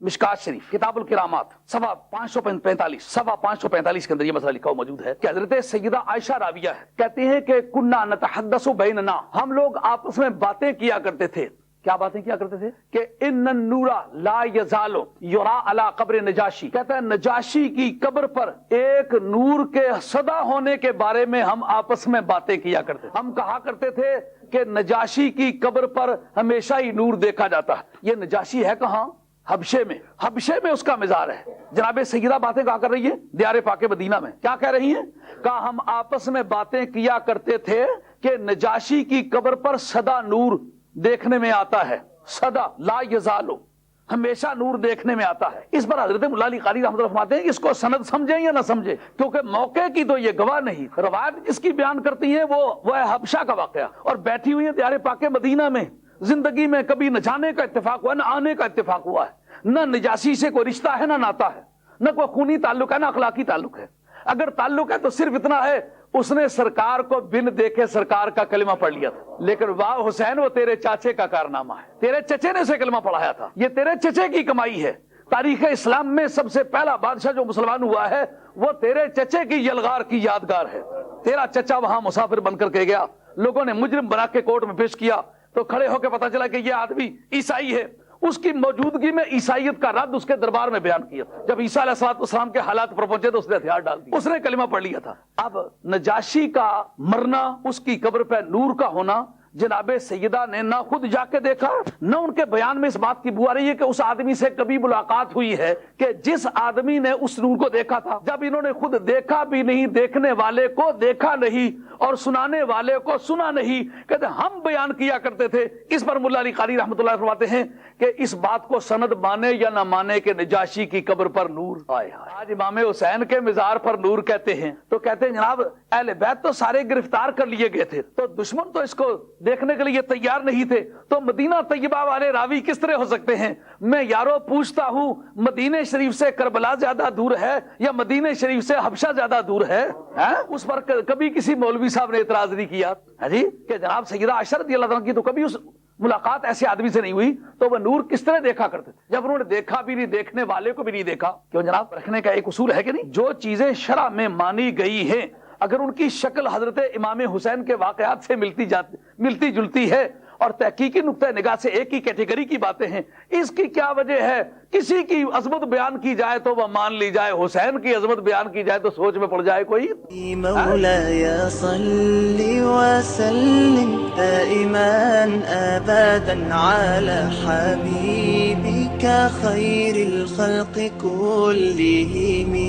مشکات شریف کتاب الکرامات صفحہ 545 کے اندر یہ مسئلہ لکھا ہوا موجود ہے کہ حضرت سیدہ عائشہ راویہ ہے، کہتی ہیں کہ کننا نتحدث بیننا، ہم لوگ آپس میں باتیں کیا کرتے تھے۔ کیا باتیں کیا کرتے تھے؟ کہ ان النور لا یزال یرا علی قبر نجاشی، کہتا ہے نجاشی کی قبر پر ایک نور کے صدا ہونے کے بارے میں ہم آپس میں باتیں کیا کرتے تھے۔ ہم کہا کرتے تھے کہ نجاشی کی قبر پر ہمیشہ ہی نور دیکھا جاتا ہے۔ یہ نجاشی ہے کہاں؟ حبشے میں اس کا مزار ہے۔ جناب سیدہ باتیں کہا کر رہی ہے دیار پاک مدینہ میں، کیا کہہ رہی ہیں؟ کہا ہم آپس میں باتیں کیا کرتے تھے کہ نجاشی کی قبر پر سدا نور دیکھنے میں آتا ہے، سدا لا یزالو، ہمیشہ نور دیکھنے میں آتا ہے۔ اس پر حضرت مولا علی قاری رحمۃ اللہ فرماتے ہیں اس کو سند سمجھیں یا نہ سمجھیں، کیونکہ موقع کی تو یہ گواہ نہیں، روایت جس کی بیان کرتی ہیں وہ ہے حبشہ کا واقعہ، اور بیٹھی ہوئی ہیں دیار پاک مدینہ میں۔ زندگی میں کبھی نہ جانے کا اتفاق ہوا نہ آنے کا اتفاق ہوا ہے، نہ نجاشی سے کوئی رشتہ ہے نہ ناتا ہے، نہ کوئی خونی تعلق ہے نہ اخلاقی تعلق ہے۔ اگر تعلق ہے تو صرف اتنا ہے اس نے سرکار کو بن دیکھے سرکار کا کلمہ پڑھ لیا تھا، لیکن واہ حسین وہ تیرے چاچے کا کارنامہ ہے، تیرے چچے نے اسے کلمہ پڑھایا تھا، یہ تیرے چچے کی کمائی ہے۔ تاریخ اسلام میں سب سے پہلا بادشاہ جو مسلمان ہوا ہے وہ تیرے چچے کی یلغار کی یادگار ہے۔ تیرا چچا وہاں مسافر بن کر کے گیا، لوگوں نے مجرم بنا کے کورٹ میں پیش کیا تو کھڑے ہو کے پتا چلا کہ یہ آدمی عیسائی ہے۔ اس کی موجودگی میں عیسائیت کا رد اس کے دربار میں بیان کیا تھا۔ جب عیسیٰ علیہ السلام کے حالات پر پہنچے تو اس نے ہتھیار ڈال دیا، اس نے کلمہ پڑھ لیا تھا۔ اب نجاشی کا مرنا، اس کی قبر پہ نور کا ہونا، جناب سیدہ نے نہ خود جا کے دیکھا، نہ ان کے بیان میں اس بات کی بو آ رہی ہے کہ اس آدمی سے کبھی ملاقات ہوئی ہے کہ جس آدمی نے اس نور کو دیکھا تھا۔ جب انہوں نے خود دیکھا بھی نہیں، دیکھنے والے کو دیکھا نہیں اور سنانے والے کو سنا نہیں، کہتے ہم بیان کیا کرتے تھے۔ اس پر مولا علی قاری رحمۃ اللہ فرماتے ہیں کہ اس بات کو سند مانے یا نہ مانے کہ نجاشی کی قبر پر نور آئے۔ آج امام حسین کے مزار پر نور کہتے ہیں تو کہتے ہیں جناب اہل بیت تو سارے گرفتار کر لیے گئے تھے، تو دشمن تو اس کو دیکھنے کے لیے تیار نہیں تھے، تو مدینہ طیبہ والے راوی کس طرح ہو سکتے ہیں؟ میں یارو پوچھتا ہوں مدینہ شریف سے کربلا زیادہ دور ہے یا مدینہ شریف سے حبشہ زیادہ دور ہے؟ اس پر کبھی کسی مولوی صاحب نے اعتراض نہیں کیا جی کہ جناب سیدہ عائشہ رضی اللہ عنہ کی تو کبھی اس ملاقات ایسے آدمی سے نہیں ہوئی، تو وہ نور کس طرح دیکھا کرتے تھے جب انہوں نے دیکھا بھی نہیں، دیکھنے والے کو بھی نہیں دیکھا؟ کیوں جناب رکھنے کا ایک اصول ہے کہ نہیں، جو چیزیں شرع میں مانی گئی ہیں اگر ان کی شکل حضرت امام حسین کے واقعات سے ملتی جلتی ہے اور تحقیقی نقطہ نگاہ سے ایک ہی کیٹیگری کی باتیں ہیں، اس کی کیا وجہ ہے؟ کسی کی عظمت بیان کی جائے تو وہ مان لی جائے، حسین کی عظمت بیان کی جائے تو سوچ میں پڑ جائے کوئی۔ مولاي صل وسلم دائما ابدا على حبيبك خير الخلق كلهم